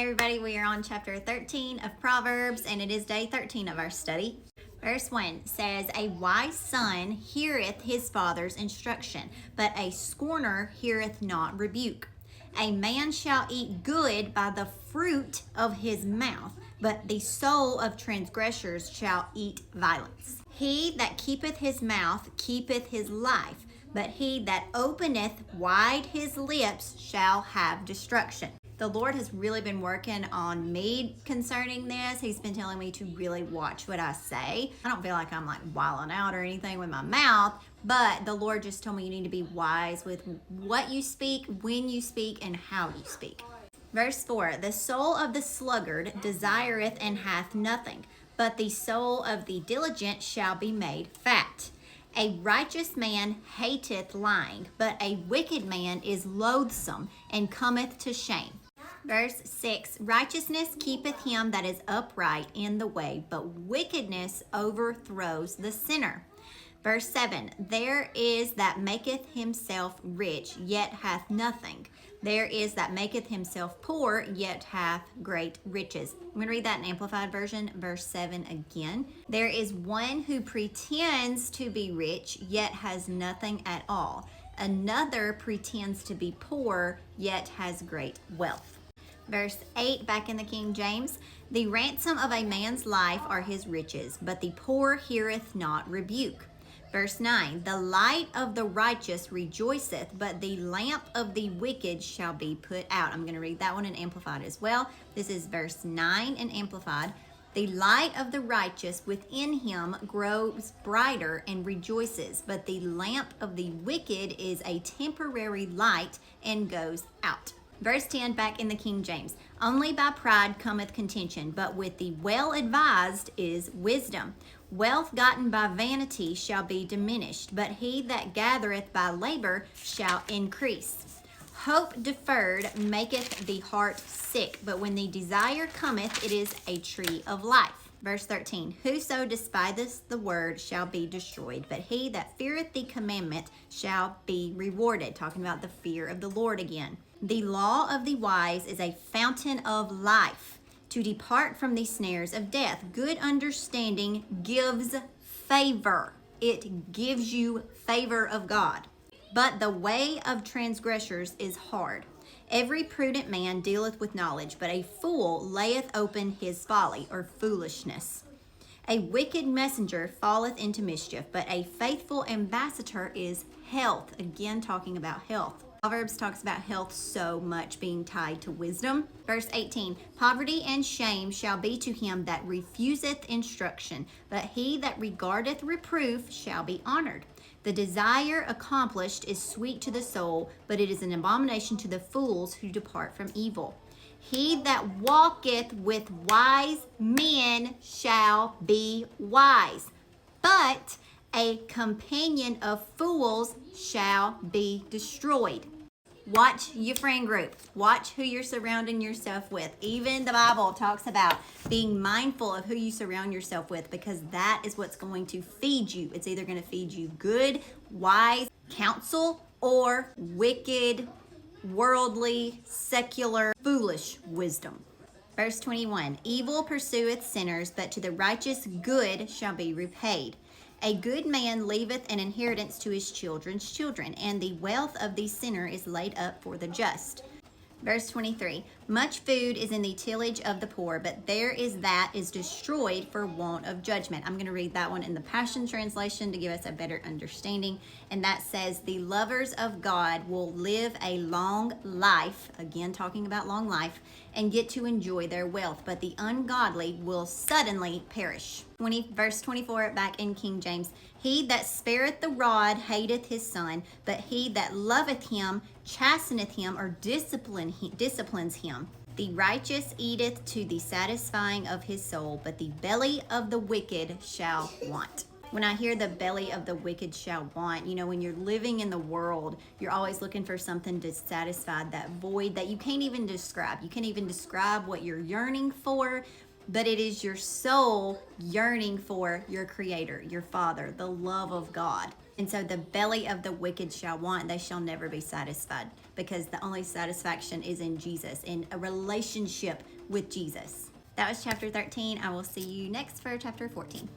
Hey everybody, we are on chapter 13 of Proverbs, and it is day 13 of our study. Verse 1 says, "A wise son heareth his father's instruction, but a scorner heareth not rebuke. A man shall eat good by the fruit of his mouth, but the soul of transgressors shall eat violence. He that keepeth his mouth keepeth his life, but he that openeth wide his lips shall have destruction." The Lord has really been working on me concerning this. He's been telling me to really watch what I say. I don't feel like I'm like wilding out or anything with my mouth, but the Lord just told me you need to be wise with what you speak, when you speak, and how you speak. Verse 4, "The soul of the sluggard desireth and hath nothing, but the soul of the diligent shall be made fat. A righteous man hateth lying, but a wicked man is loathsome and cometh to shame." Verse 6, "Righteousness keepeth him that is upright in the way, but wickedness overthrows the sinner." Verse 7, "There is that maketh himself rich, yet hath nothing. There is that maketh himself poor, yet hath great riches." I'm going to read that in Amplified Version, verse 7 again. "There is one who pretends to be rich, yet has nothing at all. Another pretends to be poor, yet has great wealth." Verse 8, back in the King James, "The ransom of a man's life are his riches, but the poor heareth not rebuke." Verse 9, "The light of the righteous rejoiceth, but the lamp of the wicked shall be put out." I'm going to read that one in Amplified as well. This is verse 9 in Amplified. "The light of the righteous within him grows brighter and rejoices, but the lamp of the wicked is a temporary light and goes out." Verse 10, back in the King James, "Only by pride cometh contention, but with the well-advised is wisdom. Wealth gotten by vanity shall be diminished, but he that gathereth by labor shall increase. Hope deferred maketh the heart sick, but when the desire cometh, it is a tree of life." Verse 13, "Whoso despiseth the word shall be destroyed, but he that feareth the commandment shall be rewarded." Talking about the fear of the Lord again. "The law of the wise is a fountain of life, to depart from the snares of death. Good understanding gives favor." It gives you favor of God. "But the way of transgressors is hard. Every prudent man dealeth with knowledge, but a fool layeth open his folly," or foolishness. "A wicked messenger falleth into mischief, but a faithful ambassador is health." Again, talking about health. Proverbs talks about health so much being tied to wisdom. Verse 18, "Poverty and shame shall be to him that refuseth instruction, but he that regardeth reproof shall be honored. The desire accomplished is sweet to the soul, but it is an abomination to the fools who depart from evil. He that walketh with wise men shall be wise, but a companion of fools shall be destroyed." Watch your friend group. Watch who you're surrounding yourself with. Even the Bible talks about being mindful of who you surround yourself with, because that is what's going to feed you. It's either going to feed you good, wise counsel, or wicked, worldly, secular, foolish wisdom. Verse 21, "Evil pursueth sinners, but to the righteous good shall be repaid. A good man leaveth an inheritance to his children's children, and the wealth of the sinner is laid up for the just." Verse 23, "Much food is in the tillage of the poor, but there is that is destroyed for want of judgment." I'm going to read that one in the Passion Translation to give us a better understanding. And that says, "The lovers of God will live a long life," again talking about long life, "and get to enjoy their wealth, but the ungodly will suddenly perish." Verse 24, back in King James, "He that spareth the rod hateth his son, but he that loveth him chasteneth him," or disciplines him. "The righteous eateth to the satisfying of his soul, but the belly of the wicked shall want." When I hear the belly of the wicked shall want, when you're living in the world, you're always looking for something to satisfy that void that you can't even describe. You can't even describe what you're yearning for, but it is your soul yearning for your Creator, your Father, the love of God. And so the belly of the wicked shall want, they shall never be satisfied, because the only satisfaction is in Jesus, in a relationship with Jesus. That was chapter 13. I will see you next for chapter 14.